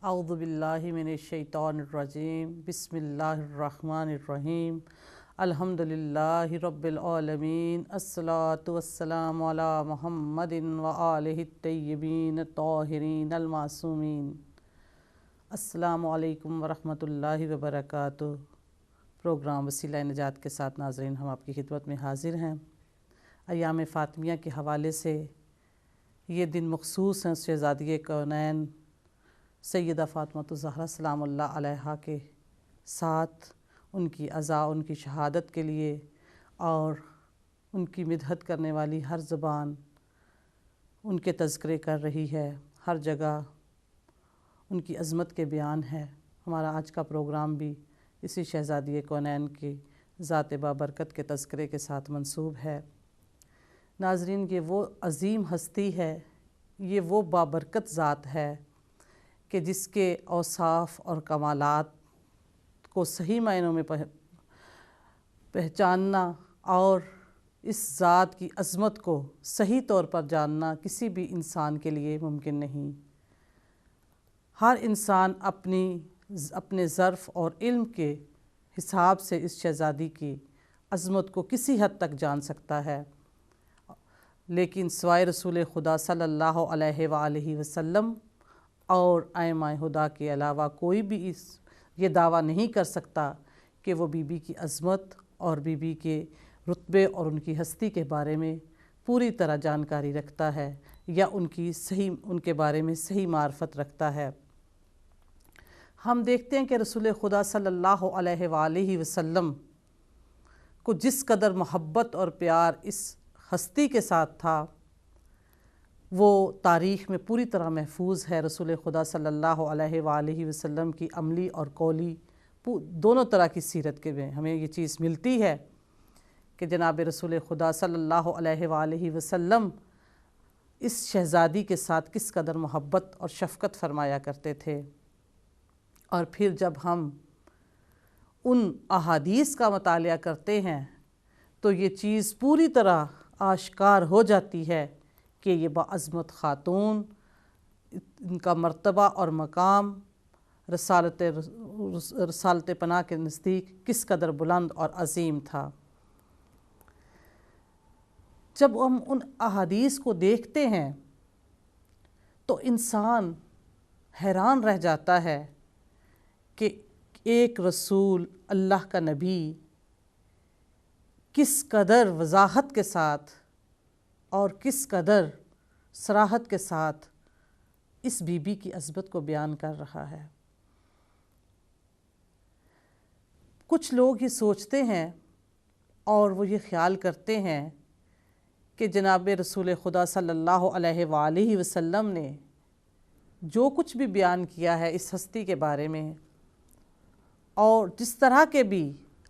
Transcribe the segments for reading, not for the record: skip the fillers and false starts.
اعوذ باللہ من الشیطان الرجیم بسم اللہ الرحمن الرحیم الحمدللہ رب العالمین الصلاۃ والسلام علی محمد وآلہ الطیبین الطاہرین المعصومین۔ السلام علیکم ورحمۃ اللہ وبرکاتہ۔ پروگرام وسیلہ نجات کے ساتھ ناظرین ہم آپ کی خدمت میں حاضر ہیں۔ ایام فاطمیہ کے حوالے سے یہ دن مخصوص ہیں شہزادی کونین سیدہ فاطمہ الزہرا سلام اللہ علیہا کے ساتھ ان کی عزا، ان کی شہادت کے لیے، اور ان کی مدحت کرنے والی ہر زبان ان کے تذکرے کر رہی ہے، ہر جگہ ان کی عظمت کے بیان ہے۔ ہمارا آج کا پروگرام بھی اسی شہزادی کونین کی ذات بابرکت کے تذکرے کے ساتھ منسوب ہے۔ ناظرین، یہ وہ عظیم ہستی ہے، یہ وہ بابرکت ذات ہے کہ جس کے اوصاف اور کمالات کو صحیح معنوں میں پہچاننا اور اس ذات کی عظمت کو صحیح طور پر جاننا کسی بھی انسان کے لیے ممکن نہیں۔ ہر انسان اپنے ظرف اور علم کے حساب سے اس شہزادی کی عظمت کو کسی حد تک جان سکتا ہے، لیکن سوائے رسول خدا صلی اللہ علیہ وآلہ وسلم اور ائمہ ہدیٰ کے علاوہ کوئی بھی یہ دعویٰ نہیں کر سکتا کہ وہ بی بی کی عظمت اور بی بی کے رتبے اور ان کی ہستی کے بارے میں پوری طرح جانکاری رکھتا ہے یا ان کے بارے میں صحیح معرفت رکھتا ہے۔ ہم دیکھتے ہیں کہ رسول خدا صلی اللہ علیہ وآلہ وسلم کو جس قدر محبت اور پیار اس ہستی کے ساتھ تھا وہ تاریخ میں پوری طرح محفوظ ہے۔ رسول خدا صلی اللہ علیہ وآلہ وسلم کی عملی اور قولی دونوں طرح کی سیرت کے میں ہمیں یہ چیز ملتی ہے کہ جناب رسول خدا صلی اللہ علیہ وآلہ وسلم اس شہزادی کے ساتھ کس قدر محبت اور شفقت فرمایا کرتے تھے۔ اور پھر جب ہم ان احادیث کا مطالعہ کرتے ہیں تو یہ چیز پوری طرح آشکار ہو جاتی ہے کہ یہ باعظمت خاتون، ان کا مرتبہ اور مقام رسالت پناہ کے نزدیک کس قدر بلند اور عظیم تھا۔ جب ہم ان احادیث کو دیکھتے ہیں تو انسان حیران رہ جاتا ہے کہ ایک رسول، اللہ کا نبی، کس قدر وضاحت کے ساتھ اور کس قدر صراحت کے ساتھ اس بی بی کی عظمت کو بیان کر رہا ہے۔ کچھ لوگ یہ سوچتے ہیں اور وہ یہ خیال کرتے ہیں کہ جناب رسول خدا صلی اللہ علیہ وآلہ وسلم نے جو کچھ بھی بیان کیا ہے اس ہستی کے بارے میں اور جس طرح کے بھی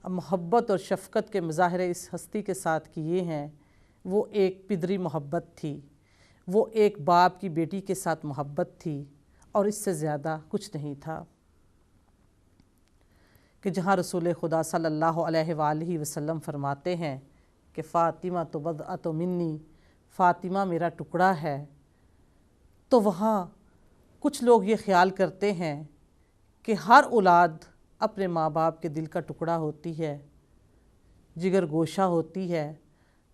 محبت اور شفقت کے مظاہرے اس ہستی کے ساتھ کیے ہیں، وہ ایک پدری محبت تھی، وہ ایک باپ کی بیٹی کے ساتھ محبت تھی، اور اس سے زیادہ کچھ نہیں تھا۔ کہ جہاں رسول خدا صلی اللہ علیہ وآلہ وسلم فرماتے ہیں کہ فاطمہ تو بضعۃ منی، فاطمہ میرا ٹکڑا ہے، تو وہاں کچھ لوگ یہ خیال کرتے ہیں کہ ہر اولاد اپنے ماں باپ کے دل کا ٹکڑا ہوتی ہے، جگر گوشہ ہوتی ہے،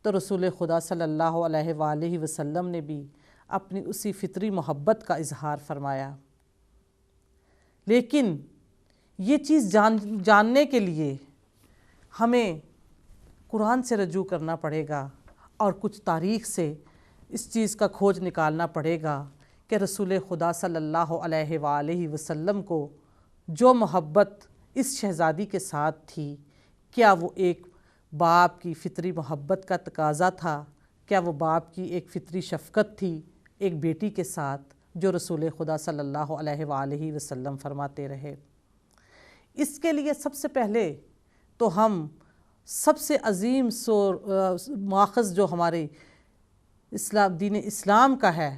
تو رسول خدا صلی اللہ علیہ وآلہ وسلم نے بھی اپنی اسی فطری محبت کا اظہار فرمایا۔ لیکن یہ چیز جاننے کے لیے ہمیں قرآن سے رجوع کرنا پڑے گا اور کچھ تاریخ سے اس چیز کا کھوج نکالنا پڑے گا کہ رسول خدا صلی اللہ علیہ وآلہ وسلم کو جو محبت اس شہزادی کے ساتھ تھی، کیا وہ ایک باپ کی فطری محبت کا تقاضا تھا؟ کیا وہ باپ کی ایک فطری شفقت تھی ایک بیٹی کے ساتھ جو رسول خدا صلی اللہ علیہ وآلہ وسلم فرماتے رہے؟ اس کے لیے سب سے پہلے تو ہم سب سے عظیم ماخذ جو ہمارے دین اسلام کا ہے،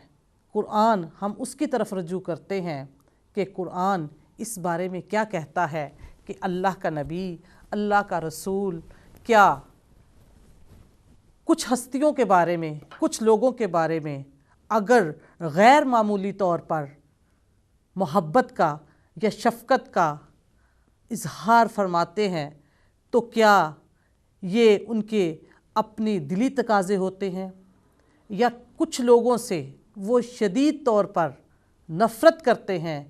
قرآن، ہم اس کی طرف رجوع کرتے ہیں کہ قرآن اس بارے میں کیا کہتا ہے کہ اللہ کا نبی، اللہ کا رسول کیا کچھ ہستیوں کے بارے میں، کچھ لوگوں کے بارے میں اگر غیر معمولی طور پر محبت کا یا شفقت کا اظہار فرماتے ہیں تو کیا یہ ان کے اپنی دلی تقاضے ہوتے ہیں یا کچھ لوگوں سے وہ شدید طور پر نفرت کرتے ہیں،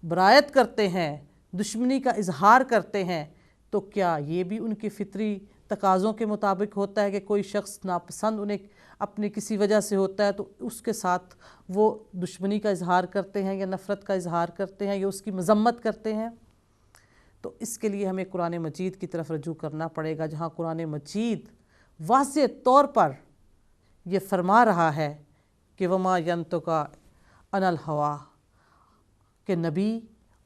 برائت کرتے ہیں، دشمنی کا اظہار کرتے ہیں؟ تو کیا یہ بھی ان کے فطری تقاضوں کے مطابق ہوتا ہے کہ کوئی شخص ناپسند انہیں اپنی کسی وجہ سے ہوتا ہے تو اس کے ساتھ وہ دشمنی کا اظہار کرتے ہیں یا نفرت کا اظہار کرتے ہیں یا اس کی مذمت کرتے ہیں؟ تو اس کے لیے ہمیں قرآن مجید کی طرف رجوع کرنا پڑے گا، جہاں قرآن مجید واضح طور پر یہ فرما رہا ہے کہ وما ینطق عن الہویٰ، کہ نبی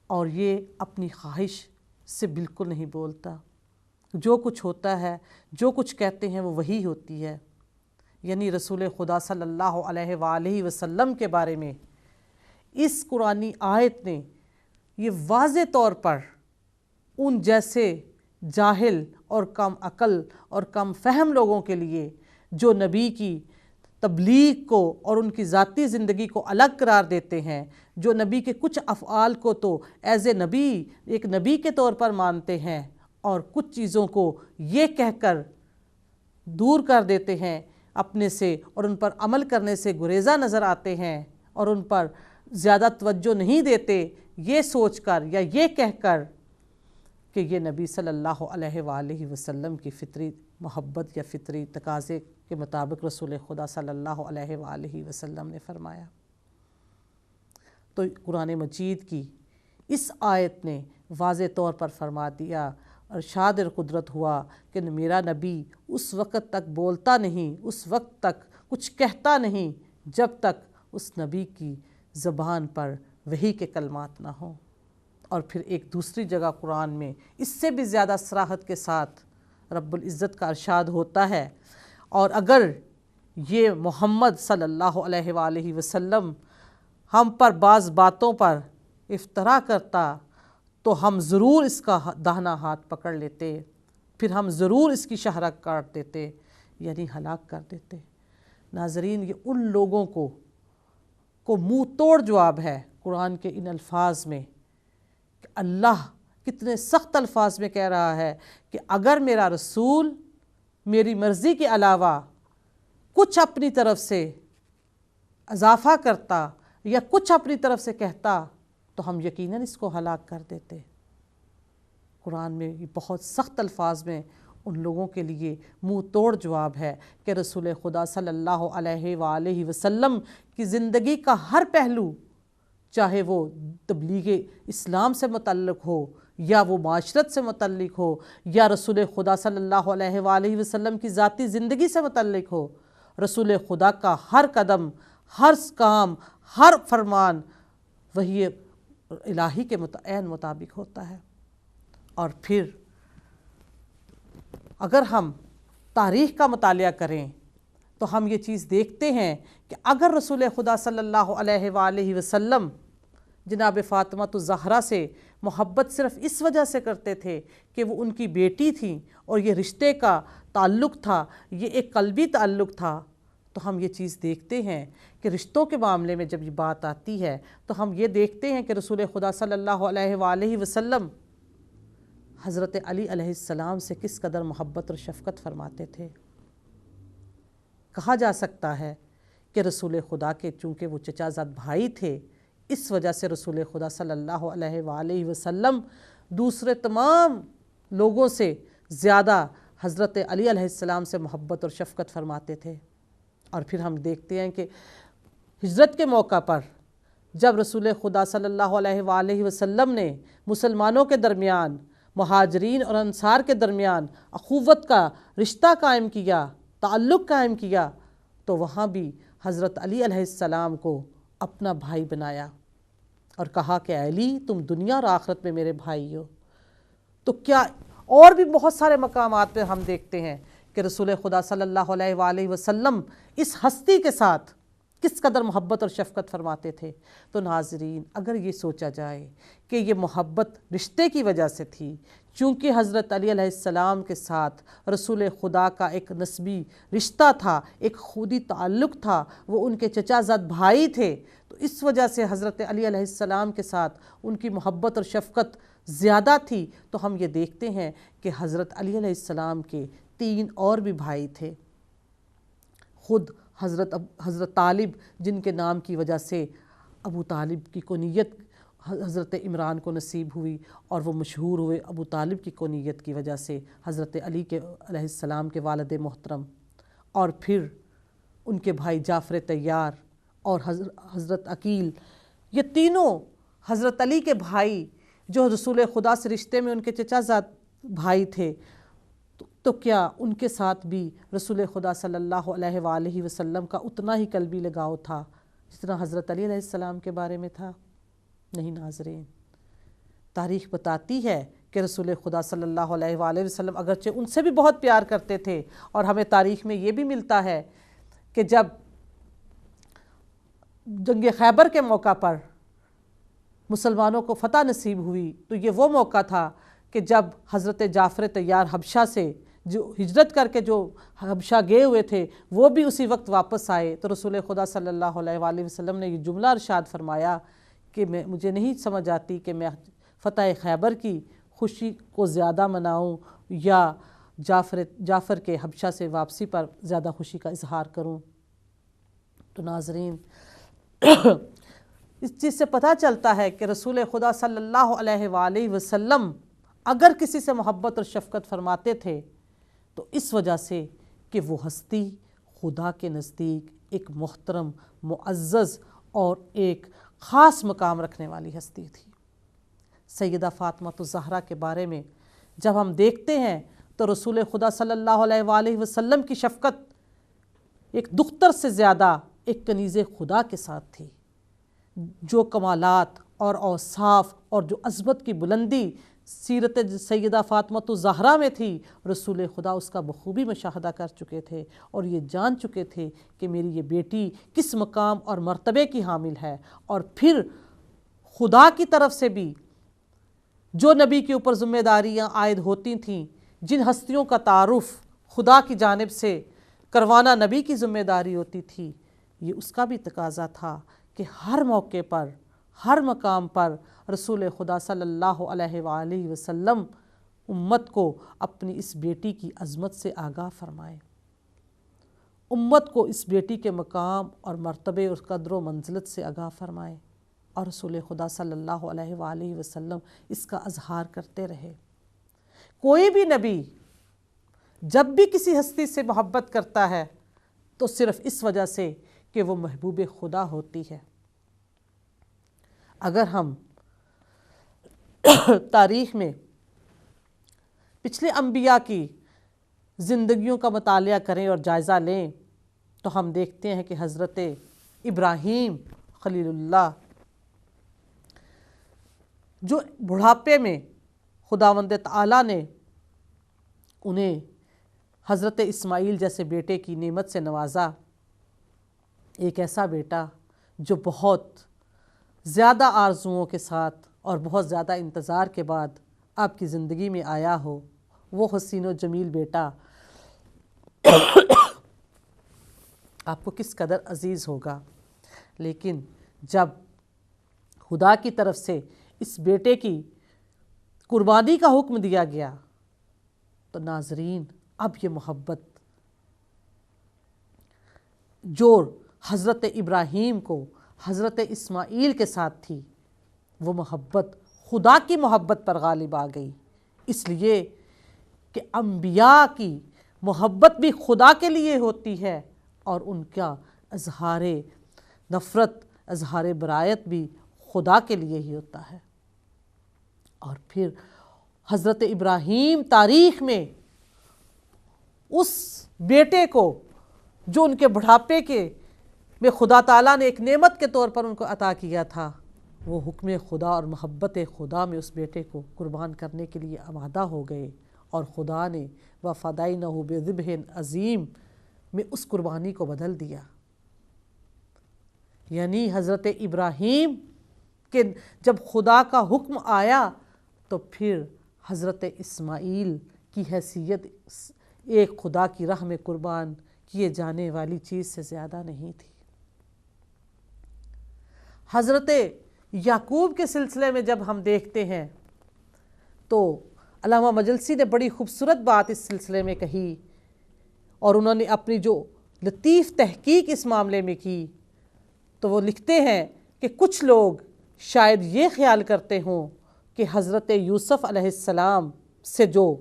اور یہ اپنی خواہش سے بالکل نہیں بولتا، جو کچھ ہوتا ہے، جو کچھ کہتے ہیں وہ وحی ہوتی ہے۔ یعنی رسول خدا صلی اللہ علیہ وآلہ وسلم کے بارے میں اس قرآنی آیت نے یہ واضح طور پر ان جیسے جاہل اور کم عقل اور کم فہم لوگوں کے لیے جو نبی کی تبلیغ کو اور ان کی ذاتی زندگی کو الگ قرار دیتے ہیں، جو نبی کے کچھ افعال کو تو ایز اے نبی ایک نبی کے طور پر مانتے ہیں اور کچھ چیزوں کو یہ کہہ کر دور کر دیتے ہیں اپنے سے اور ان پر عمل کرنے سے گریزاں نظر آتے ہیں اور ان پر زیادہ توجہ نہیں دیتے، یہ سوچ کر یا یہ کہہ کر کہ یہ نبی صلی اللہ علیہ وآلہ وسلم کی فطری محبت یا فطری تقاضے کے مطابق رسول خدا صلی اللہ علیہ وآلہ وسلم نے فرمایا۔ تو قرآن مجید کی اس آیت نے واضح طور پر فرما دیا، ارشاد قدرت ہوا کہ میرا نبی اس وقت تک بولتا نہیں، اس وقت تک کچھ کہتا نہیں جب تک اس نبی کی زبان پر وحی کے کلمات نہ ہوں۔ اور پھر ایک دوسری جگہ قرآن میں اس سے بھی زیادہ صراحت کے ساتھ رب العزت کا ارشاد ہوتا ہے، اور اگر یہ محمد صلی اللہ علیہ وآلہ وسلم ہم پر بعض باتوں پر افترا کرتا تو ہم ضرور اس کا داہنا ہاتھ پکڑ لیتے، پھر ہم ضرور اس کی شہرک کاٹ دیتے، یعنی ہلاک کر دیتے۔ ناظرین، یہ ان لوگوں کو منہ توڑ جواب ہے قرآن کے ان الفاظ میں کہ اللہ کتنے سخت الفاظ میں کہہ رہا ہے کہ اگر میرا رسول میری مرضی کے علاوہ کچھ اپنی طرف سے اضافہ کرتا یا کچھ اپنی طرف سے کہتا تو ہم یقیناً اس کو ہلاک کر دیتے۔ قرآن میں یہ بہت سخت الفاظ میں ان لوگوں کے لیے منہ توڑ جواب ہے کہ رسول خدا صلی اللہ علیہ وآلہ وسلم کی زندگی کا ہر پہلو، چاہے وہ تبلیغ اسلام سے متعلق ہو یا وہ معاشرت سے متعلق ہو یا رسول خدا صلی اللہ علیہ وآلہ وسلم کی ذاتی زندگی سے متعلق ہو، رسول خدا کا ہر قدم، ہر کام، ہر فرمان وحی الہی کے عین مطابق ہوتا ہے۔ اور پھر اگر ہم تاریخ کا مطالعہ کریں تو ہم یہ چیز دیکھتے ہیں کہ اگر رسول خدا صلی اللہ علیہ وآلہ وسلم جناب فاطمہ الزہرا سے محبت صرف اس وجہ سے کرتے تھے کہ وہ ان کی بیٹی تھیں اور یہ رشتے کا تعلق تھا، یہ ایک قلبی تعلق تھا، تو ہم یہ چیز دیکھتے ہیں کہ رشتوں کے معاملے میں جب یہ بات آتی ہے تو ہم یہ دیکھتے ہیں کہ رسول خدا صلی اللہ علیہ وآلہ وسلم حضرت علی علیہ السلام سے کس قدر محبت اور شفقت فرماتے تھے۔ کہا جا سکتا ہے کہ رسول خدا کے چونکہ وہ چچا زاد بھائی تھے، اس وجہ سے رسول خدا صلی اللہ علیہ وآلہ وسلم دوسرے تمام لوگوں سے زیادہ حضرت علی علیہ السلام سے محبت اور شفقت فرماتے تھے۔ اور پھر ہم دیکھتے ہیں کہ ہجرت کے موقع پر جب رسول خدا صلی اللہ علیہ وآلہ وسلم نے مسلمانوں کے درمیان، مہاجرین اور انصار کے درمیان اخوت کا رشتہ قائم کیا، تعلق قائم کیا، تو وہاں بھی حضرت علی علیہ السلام کو اپنا بھائی بنایا اور کہا کہ علی تم دنیا اور آخرت میں میرے بھائی ہو۔ تو کیا اور بھی بہت سارے مقامات پہ ہم دیکھتے ہیں کہ رسول خدا صلی اللہ علیہ وآلہ وسلم اس ہستی کے ساتھ کس قدر محبت اور شفقت فرماتے تھے۔ تو ناظرین، اگر یہ سوچا جائے کہ یہ محبت رشتے کی وجہ سے تھی، چونکہ حضرت علی علیہ السلام کے ساتھ رسول خدا کا ایک نسبی رشتہ تھا، ایک خودی تعلق تھا، وہ ان کے چچا زاد بھائی تھے، تو اس وجہ سے حضرت علی علیہ السلام کے ساتھ ان کی محبت اور شفقت زیادہ تھی۔ تو ہم یہ دیکھتے ہیں کہ حضرت علی علیہ السلام کے 3 اور بھی بھائی تھے، خود حضرت طالب، جن کے نام کی وجہ سے ابو طالب کی کنیت حضرت عمران کو نصیب ہوئی، اور وہ مشہور ہوئے ابو طالب کی کنیت کی وجہ سے حضرت علی کے علیہ السلام کے والد محترم، اور پھر ان کے بھائی جعفر طیار اور حضرت عقیل، یہ تینوں حضرت علی کے بھائی جو رسول خدا سے رشتے میں ان کے چچا زاد بھائی تھے، تو کیا ان کے ساتھ بھی رسول خدا صلی اللہ علیہ وآلہ وسلم کا اتنا ہی قلبی لگاؤ تھا جتنا حضرت علی علیہ السلام کے بارے میں تھا؟ نہیں ناظرین، تاریخ بتاتی ہے کہ رسول خدا صلی اللہ علیہ وآلہ وسلم اگرچہ ان سے بھی بہت پیار کرتے تھے، اور ہمیں تاریخ میں یہ بھی ملتا ہے کہ جب جنگ خیبر کے موقع پر مسلمانوں کو فتح نصیب ہوئی، تو یہ وہ موقع تھا کہ جب حضرت جعفر طیار حبشہ سے جو ہجرت کر کے جو حبشہ گئے ہوئے تھے، وہ بھی اسی وقت واپس آئے، تو رسول خدا صلی اللہ علیہ وآلہ وسلم نے یہ جملہ ارشاد فرمایا کہ مجھے نہیں سمجھ آتی کہ میں فتح خیبر کی خوشی کو زیادہ مناؤں یا جعفر کے حبشہ سے واپسی پر زیادہ خوشی کا اظہار کروں۔ تو ناظرین، اس چیز سے پتہ چلتا ہے کہ رسول خدا صلی اللہ علیہ وآلہ وسلم اگر کسی سے محبت اور شفقت فرماتے تھے تو اس وجہ سے کہ وہ ہستی خدا کے نزدیک ایک محترم، معزز اور ایک خاص مقام رکھنے والی ہستی تھی۔ سیدہ فاطمہ الزہرا کے بارے میں جب ہم دیکھتے ہیں تو رسول خدا صلی اللہ علیہ وآلہ وسلم کی شفقت ایک دختر سے زیادہ ایک کنیز خدا کے ساتھ تھی۔ جو کمالات اور اوصاف اور جو عظمت کی بلندی سیرت سیدہ فاطمہ الزہرا میں تھی، رسول خدا اس کا بخوبی مشاہدہ کر چکے تھے، اور یہ جان چکے تھے کہ میری یہ بیٹی کس مقام اور مرتبے کی حامل ہے۔ اور پھر خدا کی طرف سے بھی جو نبی کے اوپر ذمہ داریاں عائد ہوتی تھیں، جن ہستیوں کا تعارف خدا کی جانب سے کروانا نبی کی ذمہ داری ہوتی تھی، یہ اس کا بھی تقاضا تھا کہ ہر موقع پر، ہر مقام پر رسول خدا صلی اللہ علیہ وآلہ وسلم امت کو اپنی اس بیٹی کی عظمت سے آگاہ فرمائے، امت کو اس بیٹی کے مقام اور مرتبے اور قدر و منزلت سے آگاہ فرمائے، اور رسول خدا صلی اللہ علیہ وآلہ وسلم اس کا اظہار کرتے رہے۔ کوئی بھی نبی جب بھی کسی ہستی سے محبت کرتا ہے تو صرف اس وجہ سے کہ وہ محبوب خدا ہوتی ہے۔ اگر ہم تاریخ میں پچھلے انبیاء کی زندگیوں کا مطالعہ کریں اور جائزہ لیں تو ہم دیکھتے ہیں کہ حضرت ابراہیم خلیل اللہ جو بڑھاپے میں خداوند تعالیٰ نے انہیں حضرت اسماعیل جیسے بیٹے کی نعمت سے نوازا، ایک ایسا بیٹا جو بہت زیادہ آرزوؤں کے ساتھ اور بہت زیادہ انتظار کے بعد آپ کی زندگی میں آیا ہو، وہ حسین و جمیل بیٹا آپ کو کس قدر عزیز ہوگا۔ لیکن جب خدا کی طرف سے اس بیٹے کی قربانی کا حکم دیا گیا تو ناظرین، اب یہ محبت جو حضرت ابراہیم کو حضرت اسماعیل کے ساتھ تھی، وہ محبت خدا کی محبت پر غالب آ گئی، اس لیے کہ انبیاء کی محبت بھی خدا کے لیے ہوتی ہے، اور ان کا اظہار نفرت، اظہار برایت بھی خدا کے لیے ہی ہوتا ہے۔ اور پھر حضرت ابراہیم تاریخ میں اس بیٹے کو جو ان کے بڑھاپے میں خدا تعالیٰ نے ایک نعمت کے طور پر ان کو عطا کیا تھا، وہ حکم خدا اور محبت خدا میں اس بیٹے کو قربان کرنے کے لیے آمادہ ہو گئے، اور خدا نے وَفَدَيْنَهُ بِذِبْحٍ عَظِيمٍ میں اس قربانی کو بدل دیا۔ یعنی حضرت ابراہیم کہ جب خدا کا حکم آیا تو پھر حضرت اسماعیل کی حیثیت ایک خدا کی راہ میں قربان کیے جانے والی چیز سے زیادہ نہیں تھی۔ حضرت یعقوب کے سلسلے میں جب ہم دیکھتے ہیں تو علامہ مجلسی نے بڑی خوبصورت بات اس سلسلے میں کہی، اور انہوں نے اپنی جو لطیف تحقیق اس معاملے میں کی، تو وہ لکھتے ہیں کہ کچھ لوگ شاید یہ خیال کرتے ہوں کہ حضرت یوسف علیہ السلام سے جو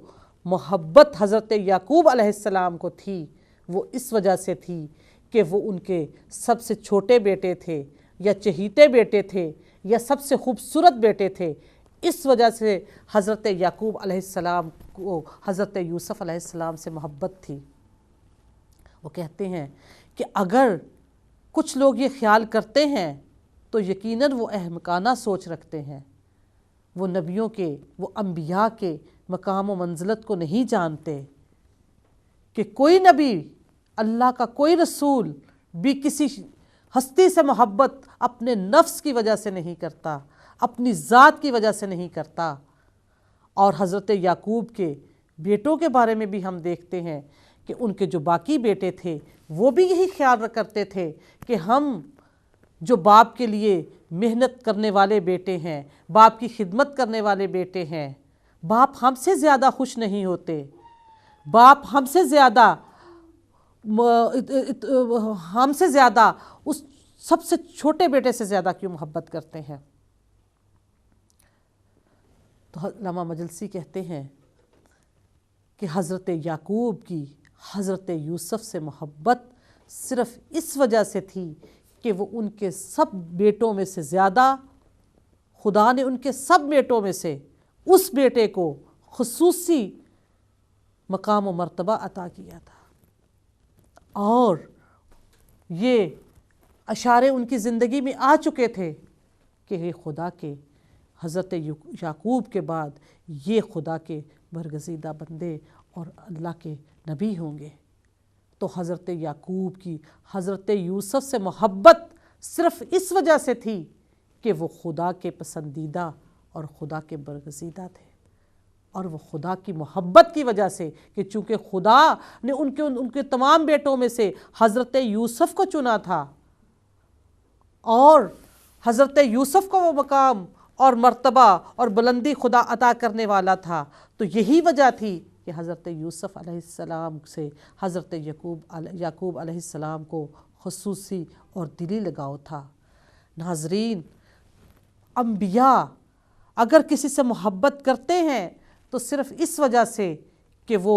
محبت حضرت یعقوب علیہ السلام کو تھی وہ اس وجہ سے تھی کہ وہ ان کے سب سے چھوٹے بیٹے تھے یا چہیتے بیٹے تھے یا سب سے خوبصورت بیٹے تھے، اس وجہ سے حضرت یعقوب علیہ السلام کو حضرت یوسف علیہ السلام سے محبت تھی۔ وہ کہتے ہیں کہ اگر کچھ لوگ یہ خیال کرتے ہیں تو یقیناً وہ احمقانہ سوچ رکھتے ہیں، وہ نبیوں کے، وہ انبیاء کے مقام و منزلت کو نہیں جانتے کہ کوئی نبی، اللہ کا کوئی رسول بھی کسی ہستی سے محبت اپنے نفس کی وجہ سے نہیں کرتا، اپنی ذات کی وجہ سے نہیں کرتا۔ اور حضرت یعقوب کے بیٹوں کے بارے میں بھی ہم دیکھتے ہیں کہ ان کے جو باقی بیٹے تھے وہ بھی یہی خیال کرتے تھے کہ ہم جو باپ کے لیے محنت کرنے والے بیٹے ہیں، باپ کی خدمت کرنے والے بیٹے ہیں، باپ ہم سے زیادہ خوش نہیں ہوتے، باپ ہم سے زیادہ اس سب سے چھوٹے بیٹے سے زیادہ کیوں محبت کرتے ہیں۔ تو علامہ مجلسی کہتے ہیں کہ حضرت یعقوب کی حضرت یوسف سے محبت صرف اس وجہ سے تھی کہ وہ ان کے سب بیٹوں میں سے زیادہ، خدا نے ان کے سب بیٹوں میں سے اس بیٹے کو خصوصی مقام و مرتبہ عطا کیا تھا، اور یہ اشارے ان کی زندگی میں آ چکے تھے کہ یہ خدا کے حضرت یعقوب کے بعد یہ خدا کے برگزیدہ بندے اور اللہ کے نبی ہوں گے۔ تو حضرت یعقوب کی حضرت یوسف سے محبت صرف اس وجہ سے تھی کہ وہ خدا کے پسندیدہ اور خدا کے برگزیدہ تھے، اور وہ خدا کی محبت کی وجہ سے کہ چونکہ خدا نے ان کے تمام بیٹوں میں سے حضرت یوسف کو چنا تھا، اور حضرت یوسف کو وہ مقام اور مرتبہ اور بلندی خدا عطا کرنے والا تھا، تو یہی وجہ تھی کہ حضرت یوسف علیہ السلام سے حضرت یعقوب علیہ السلام کو خصوصی اور دلی لگاؤ تھا۔ ناظرین، انبیاء اگر کسی سے محبت کرتے ہیں تو صرف اس وجہ سے کہ وہ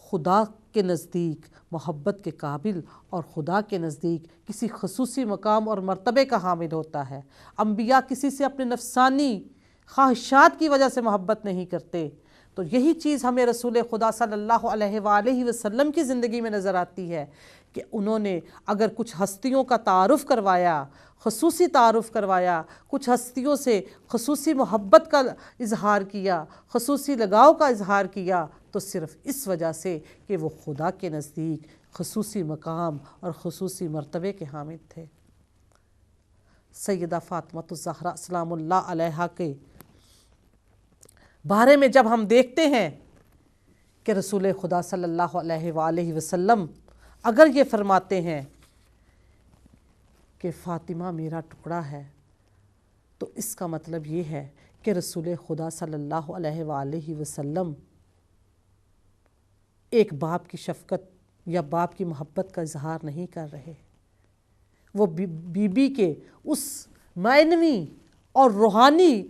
خدا کے نزدیک محبت کے قابل اور خدا کے نزدیک کسی خصوصی مقام اور مرتبے کا حامل ہوتا ہے۔ انبیاء کسی سے اپنے نفسانی خواہشات کی وجہ سے محبت نہیں کرتے۔ تو یہی چیز ہمیں رسول خدا صلی اللہ علیہ وآلہ وسلم کی زندگی میں نظر آتی ہے کہ انہوں نے اگر کچھ ہستیوں کا تعارف کروایا، خصوصی تعارف کروایا، کچھ ہستیوں سے خصوصی محبت کا اظہار کیا، خصوصی لگاؤ کا اظہار کیا، تو صرف اس وجہ سے کہ وہ خدا کے نزدیک خصوصی مقام اور خصوصی مرتبے کے حامل تھے۔ سیدہ فاطمہ الزہرا سلام اللہ علیہا کے بارے میں جب ہم دیکھتے ہیں کہ رسول خدا صلی اللہ علیہ وآلہ وسلم اگر یہ فرماتے ہیں کہ فاطمہ میرا ٹکڑا ہے، تو اس کا مطلب یہ ہے کہ رسول خدا صلی اللہ علیہ وآلہ وسلم ایک باپ کی شفقت یا باپ کی محبت کا اظہار نہیں کر رہے، وہ بی بی کے اس معنوی اور روحانی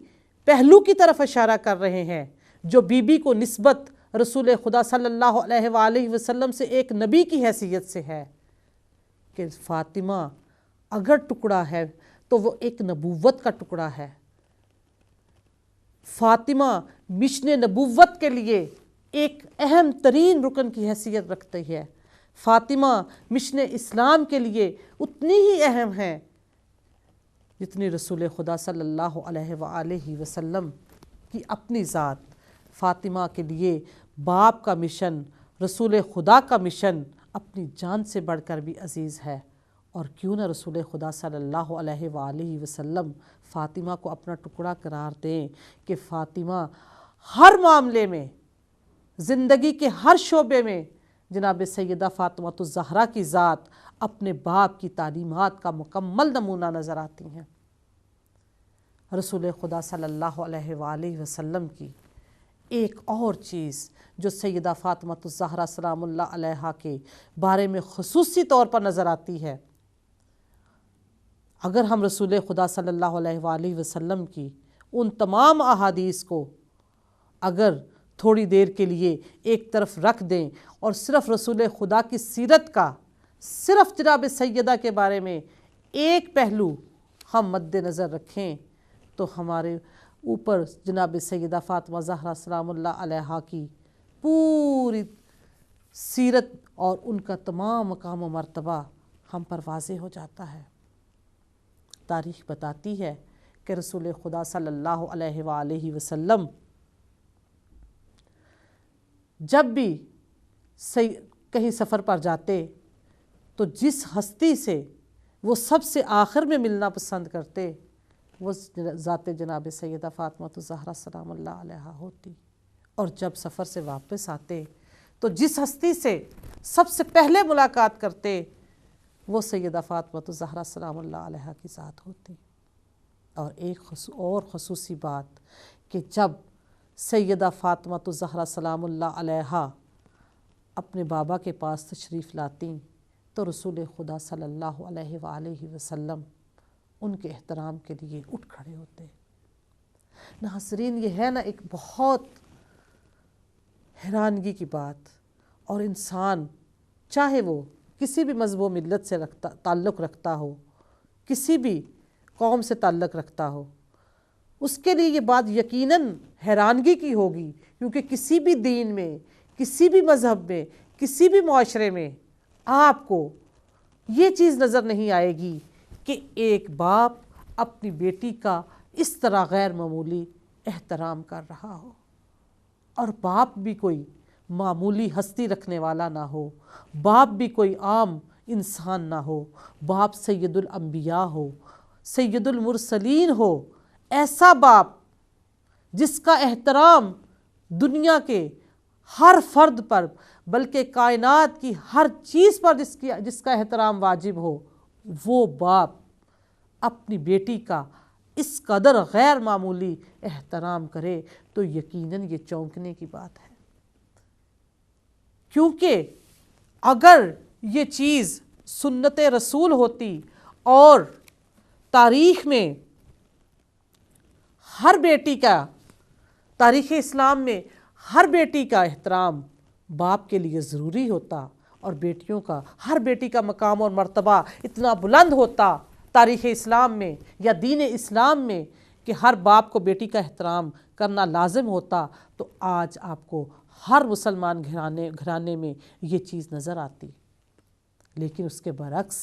پہلو کی طرف اشارہ کر رہے ہیں جو بی بی کو نسبت رسول خدا صلی اللہ علیہ وآلہ وسلم سے ایک نبی کی حیثیت سے ہے کہ فاطمہ اگر ٹکڑا ہے تو وہ ایک نبوت کا ٹکڑا ہے۔ فاطمہ مشن نبوت کے لیے ایک اہم ترین رکن کی حیثیت رکھتی ہے۔ فاطمہ مشن اسلام کے لیے اتنی ہی اہم ہے جتنی رسول خدا صلی اللہ علیہ وآلہ وسلم کی اپنی ذات۔ فاطمہ کے لیے باپ کا مشن، رسول خدا کا مشن اپنی جان سے بڑھ کر بھی عزیز ہے، اور کیوں نہ رسول خدا صلی اللہ علیہ وآلہ وسلم فاطمہ کو اپنا ٹکڑا قرار دیں کہ فاطمہ ہر معاملے میں، زندگی کے ہر شعبے میں جناب سیدہ فاطمہ الزہرا کی ذات اپنے باپ کی تعلیمات کا مکمل نمونہ نظر آتی ہیں۔ رسول خدا صلی اللہ علیہ وآلہ وسلم کی ایک اور چیز جو سیدہ فاطمہ الزہرا سلام اللہ علیہا کے بارے میں خصوصی طور پر نظر آتی ہے، اگر ہم رسول خدا صلی اللہ علیہ وآلہ وسلم کی ان تمام احادیث کو اگر تھوڑی دیر کے لیے ایک طرف رکھ دیں اور صرف رسول خدا کی سیرت کا، صرف جناب سیدہ کے بارے میں ایک پہلو ہم مد نظر رکھیں، تو ہمارے اوپر جناب سیدہ فاطمہ زہرا سلام اللہ علیہا کی پوری سیرت اور ان کا تمام مقام و مرتبہ ہم پر واضح ہو جاتا ہے۔ تاریخ بتاتی ہے کہ رسول خدا صلی اللہ علیہ وآلہ وسلم جب بھی کہیں سفر پر جاتے تو جس ہستی سے وہ سب سے آخر میں ملنا پسند کرتے وہ ذات جناب سیدہ فاطمہ الزہرا سلام اللہ علیہا ہوتی، اور جب سفر سے واپس آتے تو جس ہستی سے سب سے پہلے ملاقات کرتے وہ سیدہ فاطمہ الزہرا سلام اللہ علیہا کی ذات ہوتی۔ اور ایک اور خصوصی بات کہ جب سیدہ فاطمہ الزہرا سلام اللہ علیہا اپنے بابا کے پاس تشریف لاتی تو رسول خدا صلی اللہ علیہ وآلہ وسلم ان کے احترام کے لیے اٹھ کھڑے ہوتے۔ ناظرین، یہ ہے نا ایک بہت حیرانگی کی بات، اور انسان چاہے وہ کسی بھی مذہب و ملت سے تعلق رکھتا ہو، کسی بھی قوم سے تعلق رکھتا ہو، اس کے لیے یہ بات یقیناً حیرانگی کی ہوگی، کیونکہ کسی بھی دین میں، کسی بھی مذہب میں، کسی بھی معاشرے میں آپ کو یہ چیز نظر نہیں آئے گی کہ ایک باپ اپنی بیٹی کا اس طرح غیر معمولی احترام کر رہا ہو، اور باپ بھی کوئی معمولی ہستی رکھنے والا نہ ہو، باپ بھی کوئی عام انسان نہ ہو، باپ سید الانبیاء ہو، سید المرسلین ہو، ایسا باپ جس کا احترام دنیا کے ہر فرد پر بلکہ کائنات کی ہر چیز پر جس کا احترام واجب ہو، وہ باپ اپنی بیٹی کا اس قدر غیر معمولی احترام کرے تو یقیناً یہ چونکنے کی بات ہے۔ کیونکہ اگر یہ چیز سنت رسول ہوتی اور تاریخ میں ہر بیٹی کا، تاریخ اسلام میں ہر بیٹی کا احترام باپ کے لیے ضروری ہوتا، اور بیٹیوں کا، ہر بیٹی کا مقام اور مرتبہ اتنا بلند ہوتا تاریخ اسلام میں یا دین اسلام میں کہ ہر باپ کو بیٹی کا احترام کرنا لازم ہوتا، تو آج آپ کو ہر مسلمان گھرانے میں یہ چیز نظر آتی۔ لیکن اس کے برعکس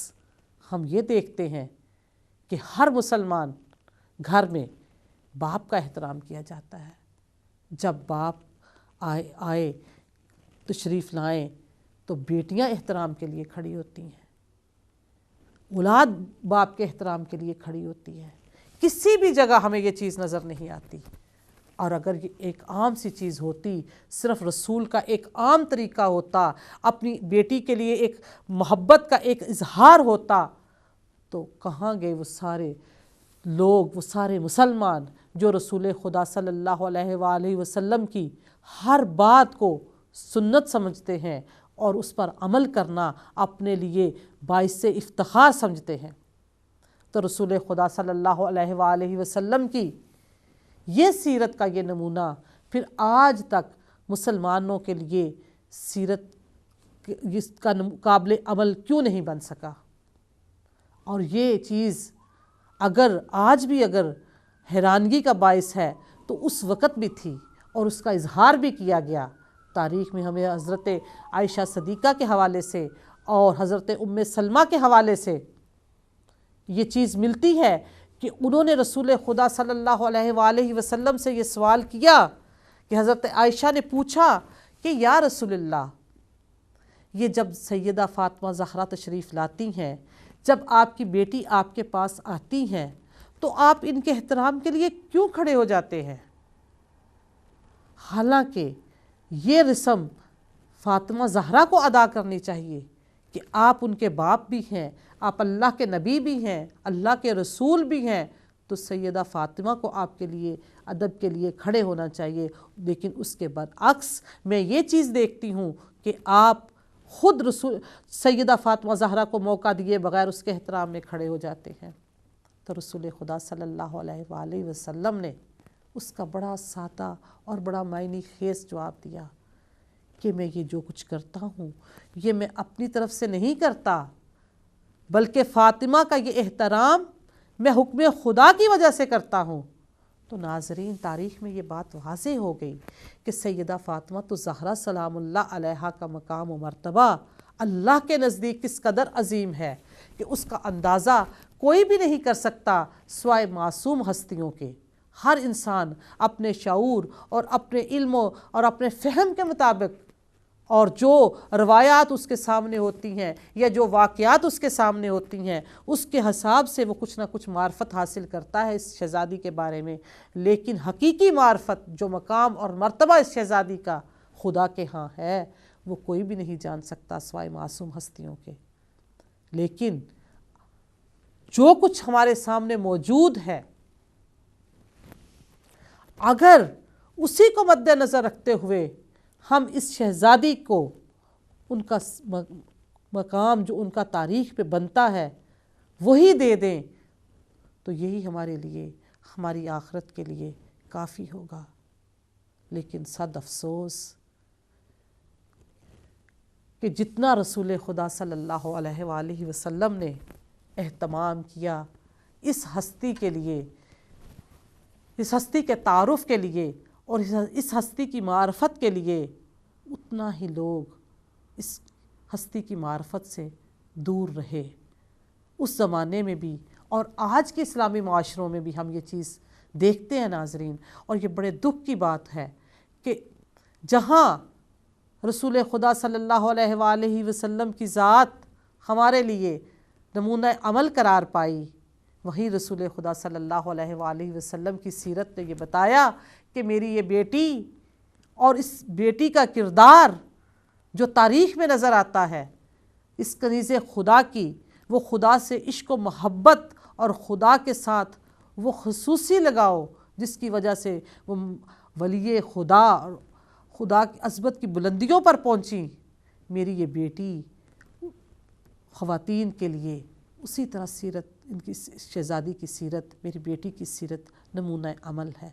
ہم یہ دیکھتے ہیں کہ ہر مسلمان گھر میں باپ کا احترام کیا جاتا ہے۔ جب باپ آئے تشریف لائیں تو بیٹیاں احترام کے لیے کھڑی ہوتی ہیں، اولاد باپ کے احترام کے لیے کھڑی ہوتی ہے۔ کسی بھی جگہ ہمیں یہ چیز نظر نہیں آتی، اور اگر یہ ایک عام سی چیز ہوتی، صرف رسول کا ایک عام طریقہ ہوتا، اپنی بیٹی کے لیے ایک محبت کا ایک اظہار ہوتا، تو کہاں گئے وہ سارے لوگ، وہ سارے مسلمان جو رسول خدا صلی اللہ علیہ وآلہ وسلم کی ہر بات کو سنت سمجھتے ہیں اور اس پر عمل کرنا اپنے لیے باعث افتخار سمجھتے ہیں۔ تو رسول خدا صلی اللہ علیہ وآلہ وسلم کی یہ سیرت کا یہ نمونہ پھر آج تک مسلمانوں کے لیے سیرت اس کا قابل عمل کیوں نہیں بن سکا؟ اور یہ چیز اگر آج بھی اگر حیرانگی کا باعث ہے تو اس وقت بھی تھی، اور اس کا اظہار بھی کیا گیا۔ تاریخ میں ہمیں حضرت عائشہ صدیقہ کے حوالے سے اور حضرت ام سلمہ کے حوالے سے یہ چیز ملتی ہے کہ انہوں نے رسول خدا صلی اللہ علیہ وآلہ وسلم سے یہ سوال کیا کہ حضرت عائشہ نے پوچھا کہ یا رسول اللہ، یہ جب سیدہ فاطمہ زہرا تشریف لاتی ہیں جب آپ کی بیٹی آپ کے پاس آتی ہیں تو آپ ان کے احترام کے لیے کیوں کھڑے ہو جاتے ہیں؟ حالانکہ یہ رسم فاطمہ زہرا کو ادا کرنی چاہیے کہ آپ ان کے باپ بھی ہیں، آپ اللہ کے نبی بھی ہیں، اللہ کے رسول بھی ہیں، تو سیدہ فاطمہ کو آپ کے لیے ادب کے لیے کھڑے ہونا چاہیے۔ لیکن اس کے برعکس میں یہ چیز دیکھتی ہوں کہ آپ خود سیدہ فاطمہ زہرا کو موقع دیے بغیر اس کے احترام میں کھڑے ہو جاتے ہیں۔ تو رسول خدا صلی اللہ علیہ وآلہ وسلم نے اس کا بڑا سادہ اور بڑا معنی خیز جواب دیا کہ میں یہ جو کچھ کرتا ہوں یہ میں اپنی طرف سے نہیں کرتا، بلکہ فاطمہ کا یہ احترام میں حکم خدا کی وجہ سے کرتا ہوں۔ تو ناظرین، تاریخ میں یہ بات واضح ہو گئی کہ سیدہ فاطمہ تو زہرا سلام اللہ علیہا کا مقام و مرتبہ اللہ کے نزدیک کس قدر عظیم ہے کہ اس کا اندازہ کوئی بھی نہیں کر سکتا سوائے معصوم ہستیوں کے۔ ہر انسان اپنے شعور اور اپنے علم اور اپنے فہم کے مطابق اور جو روایات اس کے سامنے ہوتی ہیں یا جو واقعات اس کے سامنے ہوتی ہیں اس کے حساب سے وہ کچھ نہ کچھ معرفت حاصل کرتا ہے اس شہزادی کے بارے میں، لیکن حقیقی معرفت جو مقام اور مرتبہ اس شہزادی کا خدا کے ہاں ہے وہ کوئی بھی نہیں جان سکتا سوائے معصوم ہستیوں کے۔ لیکن جو کچھ ہمارے سامنے موجود ہے اگر اسی کو مد نظر رکھتے ہوئے ہم اس شہزادی کو ان کا مقام جو ان کا تاریخ پہ بنتا ہے وہی دے دیں تو یہی ہمارے لیے، ہماری آخرت کے لیے کافی ہوگا۔ لیکن صد افسوس کہ جتنا رسول خدا صلی اللہ علیہ وآلہ وسلم نے اہتمام کیا اس ہستی کے لیے، اس ہستی کے تعارف کے لیے اور اس ہستی کی معرفت کے لیے، اتنا ہی لوگ اس ہستی کی معرفت سے دور رہے۔ اس زمانے میں بھی اور آج کے اسلامی معاشروں میں بھی ہم یہ چیز دیکھتے ہیں ناظرین، اور یہ بڑے دکھ کی بات ہے کہ جہاں رسول خدا صلی اللہ علیہ وآلہ وسلم کی ذات ہمارے لیے نمونہ عمل قرار پائی، وہی رسول خدا صلی اللہ علیہ وآلہ وسلم کی سیرت نے یہ بتایا کہ میری یہ بیٹی اور اس بیٹی کا کردار جو تاریخ میں نظر آتا ہے، اس کنیز خدا کی، وہ خدا سے عشق و محبت اور خدا کے ساتھ وہ خصوصی لگاؤ جس کی وجہ سے وہ ولی خدا اور خدا کی عظمت کی بلندیوں پر پہنچی، میری یہ بیٹی خواتین کے لیے اسی طرح سیرت، ان کی شہزادی کی سیرت، میری بیٹی کی سیرت نمونہ عمل ہے۔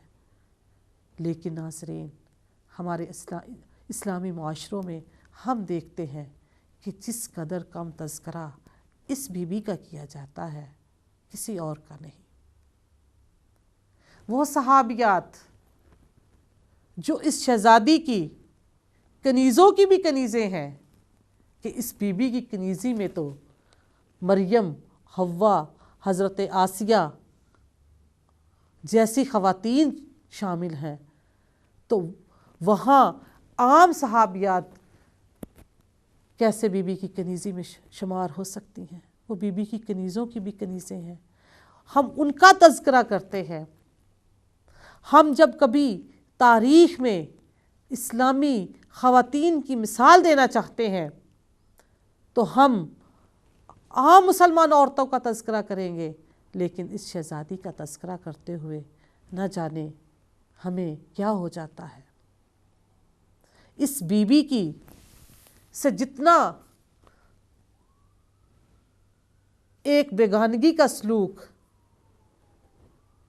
لیکن ناظرین، ہمارے اسلامی معاشروں میں ہم دیکھتے ہیں کہ جس قدر کم تذکرہ اس بی بی کا کیا جاتا ہے کسی اور کا نہیں۔ وہ صحابیات جو اس شہزادی کی کنیزوں کی بھی کنیزیں ہیں کہ اس بی بی کی کنیزی میں تو مریم، حوا، حضرت آسیہ جیسی خواتین شامل ہیں، تو وہاں عام صحابیات کیسے بی بی کی کنیزی میں شمار ہو سکتی ہیں؟ وہ بی بی کی کنیزوں کی بھی کنیزیں ہیں، ہم ان کا تذکرہ کرتے ہیں۔ ہم جب کبھی تاریخ میں اسلامی خواتین کی مثال دینا چاہتے ہیں تو ہم عام مسلمان عورتوں کا تذکرہ کریں گے، لیکن اس شہزادی کا تذکرہ کرتے ہوئے نہ جانے ہمیں کیا ہو جاتا ہے۔ اس بی بی کی سے جتنا ایک بیگانگی کا سلوک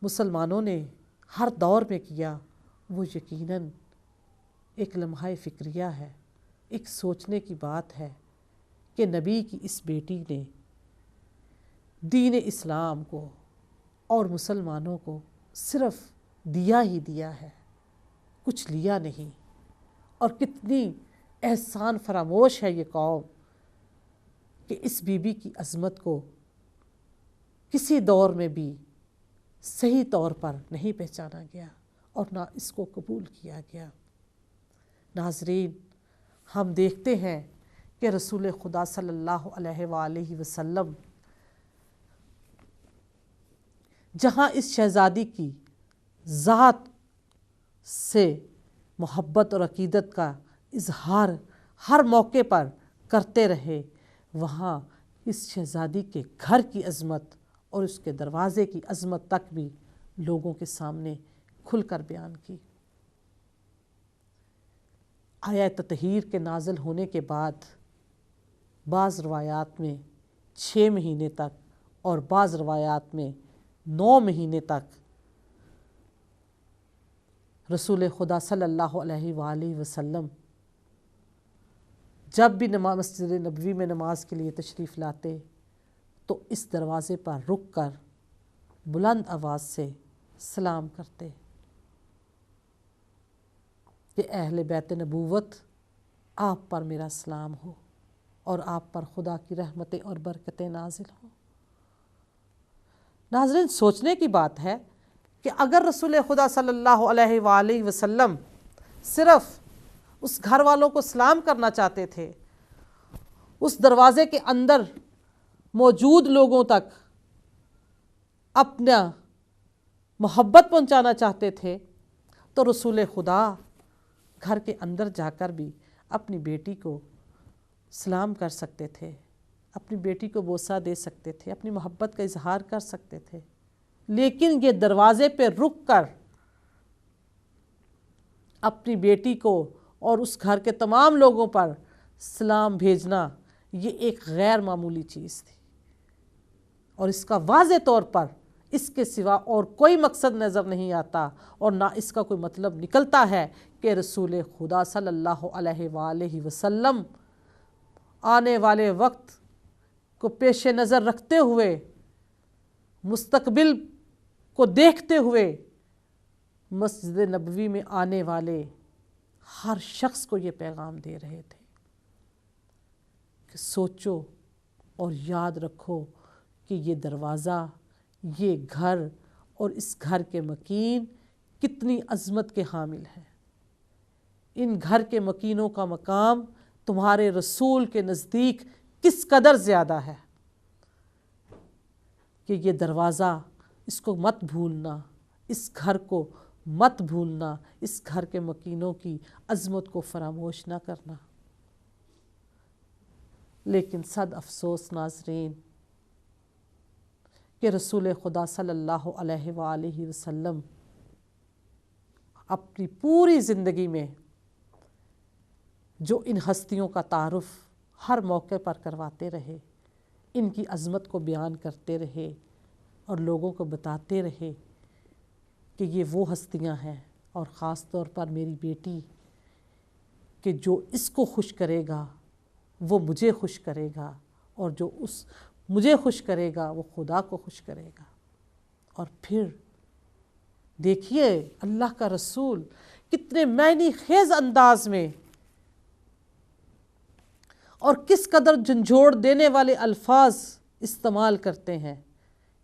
مسلمانوں نے ہر دور میں کیا، وہ یقیناً ایک لمحہ فکریہ ہے، ایک سوچنے کی بات ہے کہ نبی کی اس بیٹی نے دین اسلام کو اور مسلمانوں کو صرف دیا ہی دیا ہے، کچھ لیا نہیں۔ اور کتنی احسان فراموش ہے یہ قوم کہ اس بی بی کی عظمت کو کسی دور میں بھی صحیح طور پر نہیں پہچانا گیا اور نہ اس کو قبول کیا گیا۔ ناظرین، ہم دیکھتے ہیں کہ رسول خدا صلی اللہ علیہ وآلہ وسلم جہاں اس شہزادی کی ذات سے محبت اور عقیدت کا اظہار ہر موقع پر کرتے رہے، وہاں اس شہزادی کے گھر کی عظمت اور اس کے دروازے کی عظمت تک بھی لوگوں کے سامنے کھل کر بیان کی۔ آیہ تطہیر کے نازل ہونے کے بعد بعض روایات میں 6 مہینے تک اور بعض روایات میں 9 مہینے تک رسول خدا صلی اللہ علیہ وآلہ وسلم جب بھی مسجد نبوی میں نماز کے لیے تشریف لاتے تو اس دروازے پر رک کر بلند آواز سے سلام کرتے کہ اہل بیت نبوت، آپ پر میرا سلام ہو اور آپ پر خدا کی رحمتیں اور برکتیں نازل ہوں۔ ناظرین، سوچنے کی بات ہے کہ اگر رسول خدا صلی اللہ علیہ وآلہ وسلم صرف اس گھر والوں کو سلام کرنا چاہتے تھے، اس دروازے کے اندر موجود لوگوں تک اپنا محبت پہنچانا چاہتے تھے، تو رسول خدا گھر کے اندر جا کر بھی اپنی بیٹی کو سلام کر سکتے تھے، اپنی بیٹی کو بوسہ دے سکتے تھے، اپنی محبت کا اظہار کر سکتے تھے، لیکن یہ دروازے پہ رک کر اپنی بیٹی کو اور اس گھر کے تمام لوگوں پر سلام بھیجنا یہ ایک غیر معمولی چیز تھی، اور اس کا واضح طور پر اس کے سوا اور کوئی مقصد نظر نہیں آتا، اور نہ اس کا کوئی مطلب نکلتا ہے کہ رسول خدا صلی اللہ علیہ وآلہ وسلم آنے والے وقت کو پیش نظر رکھتے ہوئے، مستقبل کو دیکھتے ہوئے مسجد نبوی میں آنے والے ہر شخص کو یہ پیغام دے رہے تھے کہ سوچو اور یاد رکھو کہ یہ دروازہ، یہ گھر اور اس گھر کے مکین کتنی عظمت کے حامل ہیں۔ ان گھر کے مکینوں کا مقام تمہارے رسول کے نزدیک کس قدر زیادہ ہے کہ یہ دروازہ، اس کو مت بھولنا، اس گھر کو مت بھولنا، اس گھر کے مکینوں کی عظمت کو فراموش نہ کرنا۔ لیکن صد افسوس ناظرین کہ رسول خدا صلی اللہ علیہ وآلہ وسلم اپنی پوری زندگی میں جو ان ہستیوں کا تعارف ہر موقع پر کرواتے رہے، ان کی عظمت کو بیان کرتے رہے اور لوگوں کو بتاتے رہے کہ یہ وہ ہستیاں ہیں، اور خاص طور پر میری بیٹی، کہ جو اس کو خوش کرے گا وہ مجھے خوش کرے گا، اور جو مجھے خوش کرے گا وہ خدا کو خوش کرے گا۔ اور پھر دیکھیے اللہ کا رسول کتنے معنی خیز انداز میں اور کس قدر جھنجھوڑ دینے والے الفاظ استعمال کرتے ہیں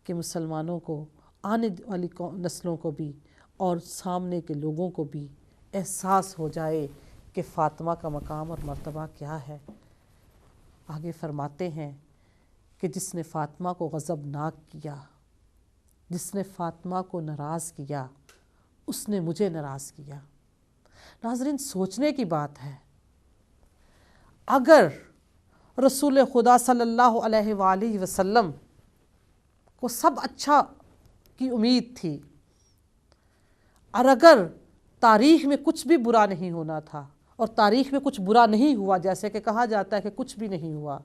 کہ مسلمانوں کو، آنے والی نسلوں کو بھی اور سامنے کے لوگوں کو بھی احساس ہو جائے کہ فاطمہ کا مقام اور مرتبہ کیا ہے۔ آگے فرماتے ہیں کہ جس نے فاطمہ کو غضبناک کیا، جس نے فاطمہ کو ناراض کیا، اس نے مجھے ناراض کیا۔ ناظرین، سوچنے کی بات ہے، اگر رسول خدا صلی اللہ علیہ وآلہ وسلم کو سب اچھا کی امید تھی، اور اگر تاریخ میں کچھ بھی برا نہیں ہونا تھا، اور تاریخ میں کچھ برا نہیں ہوا، جیسے کہ کہا جاتا ہے کہ کچھ بھی نہیں ہوا،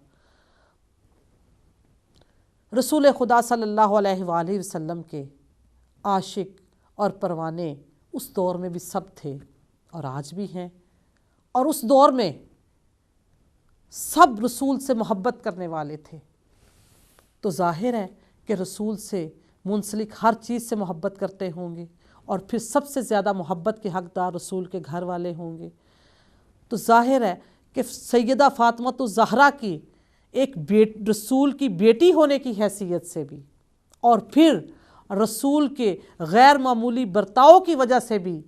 رسول خدا صلی اللہ علیہ وآلہ وسلم کے عاشق اور پروانے اس دور میں بھی سب تھے اور آج بھی ہیں، اور اس دور میں سب رسول سے محبت کرنے والے تھے، تو ظاہر ہے کہ رسول سے منسلک ہر چیز سے محبت کرتے ہوں گے، اور پھر سب سے زیادہ محبت کے حقدار رسول کے گھر والے ہوں گے۔ تو ظاہر ہے کہ سیدہ فاطمہ الزہرا کی ایک رسول کی بیٹی ہونے کی حیثیت سے بھی، اور پھر رسول کے غیر معمولی برتاؤ کی وجہ سے بھی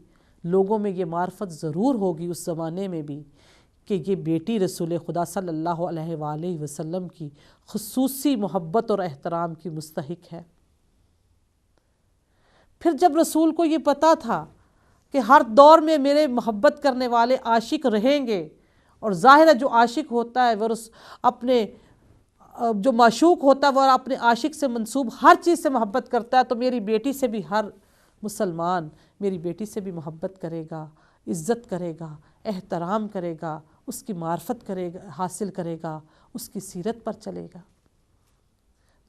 لوگوں میں یہ معرفت ضرور ہوگی اس زمانے میں بھی کہ یہ بیٹی رسول خدا صلی اللہ علیہ وآلہ وسلم کی خصوصی محبت اور احترام کی مستحق ہے۔ پھر جب رسول کو یہ پتہ تھا کہ ہر دور میں میرے محبت کرنے والے عاشق رہیں گے، اور ظاہر ہے جو عاشق ہوتا ہے وہ اپنے جو معشوق ہوتا ہے وہ اپنے عاشق سے منسوب ہر چیز سے محبت کرتا ہے، تو میری بیٹی سے بھی ہر مسلمان میری بیٹی سے بھی محبت کرے گا، عزت کرے گا، احترام کرے گا، اس کی معرفت کرے گا، حاصل کرے گا، اس کی سیرت پر چلے گا۔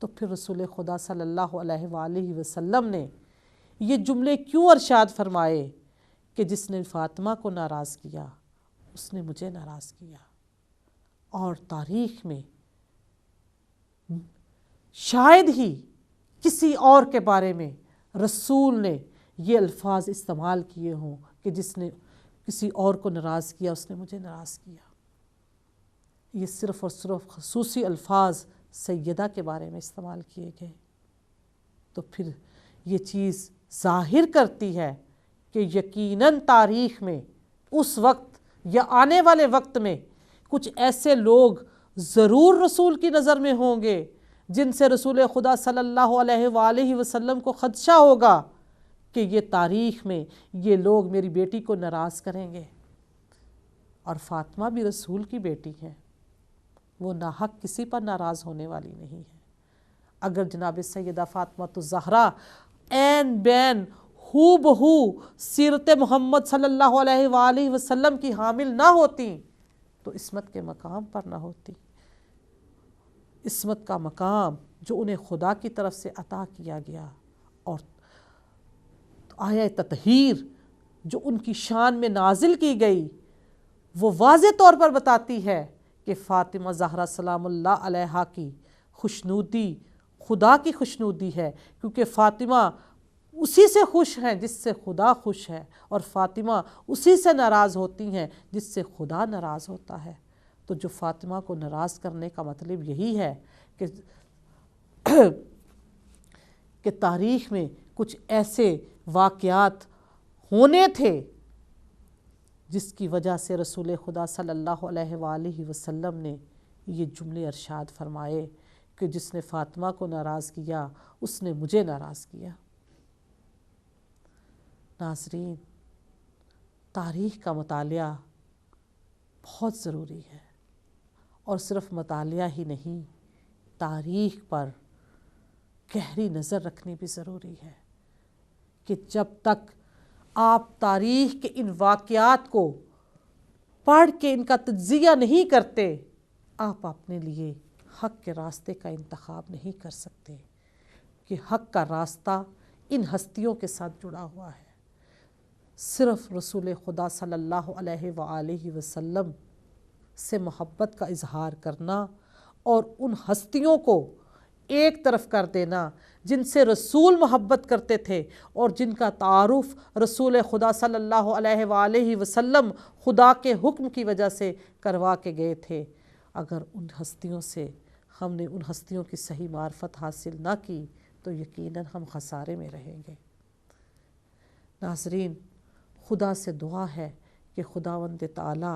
تو پھر رسول خدا صلی اللہ علیہ وآلہ وسلم نے یہ جملے کیوں ارشاد فرمائے کہ جس نے فاطمہ کو ناراض کیا اس نے مجھے ناراض کیا۔ اور تاریخ میں شاید ہی کسی اور کے بارے میں رسول نے یہ الفاظ استعمال کیے ہوں کہ جس نے کسی اور کو ناراض کیا اس نے مجھے ناراض کیا۔ یہ صرف اور صرف خصوصی الفاظ سیدہ کے بارے میں استعمال کیے گئے۔ تو پھر یہ چیز ظاہر کرتی ہے کہ یقیناً تاریخ میں اس وقت یا آنے والے وقت میں کچھ ایسے لوگ ضرور رسول کی نظر میں ہوں گے جن سے رسول خدا صلی اللہ علیہ وآلہ وسلم کو خدشہ ہوگا کہ یہ تاریخ میں یہ لوگ میری بیٹی کو ناراض کریں گے۔ اور فاطمہ بھی رسول کی بیٹی ہے، وہ ناحق کسی پر ناراض ہونے والی نہیں ہے۔ اگر جناب سیدہ فاطمہ الزہرا عین بین ہو بہو سیرت محمد صلی اللہ علیہ وآلہ وسلم کی حامل نہ ہوتی تو عصمت کے مقام پر نہ ہوتی۔ عصمت کا مقام جو انہیں خدا کی طرف سے عطا کیا گیا، اور آیہ تطہیر جو ان کی شان میں نازل کی گئی، وہ واضح طور پر بتاتی ہے کہ فاطمہ زہرا سلام اللہ علیہا کی خوشنودی خدا کی خوشنودی ہے، کیونکہ فاطمہ اسی سے خوش ہیں جس سے خدا خوش ہے، اور فاطمہ اسی سے ناراض ہوتی ہیں جس سے خدا ناراض ہوتا ہے۔ تو جو فاطمہ کو ناراض کرنے کا مطلب یہی ہے کہ تاریخ میں کچھ ایسے واقعات ہونے تھے جس کی وجہ سے رسول خدا صلی اللہ علیہ وآلہ وسلم نے یہ جملے ارشاد فرمائے کہ جس نے فاطمہ کو ناراض کیا اس نے مجھے ناراض کیا۔ ناظرین، تاریخ کا مطالعہ بہت ضروری ہے، اور صرف مطالعہ ہی نہیں، تاریخ پر گہری نظر رکھنی بھی ضروری ہے کہ جب تک آپ تاریخ کے ان واقعات کو پڑھ کے ان کا تجزیہ نہیں کرتے، آپ اپنے لیے حق کے راستے کا انتخاب نہیں کر سکتے، کہ حق کا راستہ ان ہستیوں کے ساتھ جڑا ہوا ہے۔ صرف رسول خدا صلی اللہ علیہ وآلہ وسلم سے محبت کا اظہار کرنا اور ان ہستیوں کو ایک طرف کر دینا جن سے رسول محبت کرتے تھے اور جن کا تعارف رسول خدا صلی اللہ علیہ وآلہ وسلم خدا کے حکم کی وجہ سے کروا کے گئے تھے، اگر ان ہستیوں سے ہم نے ان ہستیوں کی صحیح معرفت حاصل نہ کی تو یقیناً ہم خسارے میں رہیں گے۔ ناظرین، خدا سے دعا ہے کہ خداوند تعالی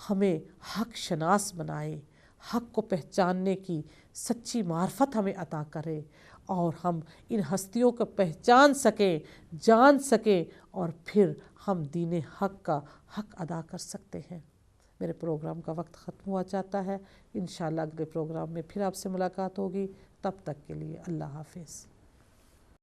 ہمیں حق شناس بنائے، حق کو پہچاننے کی سچی معرفت ہمیں عطا کرے، اور ہم ان ہستیوں کو پہچان سکیں، جان سکیں، اور پھر ہم دین حق کا حق ادا کر سکتے ہیں۔ میرے پروگرام کا وقت ختم ہوا چاہتا ہے، انشاءاللہ اگلے پروگرام میں پھر آپ سے ملاقات ہوگی، تب تک کے لیے اللہ حافظ۔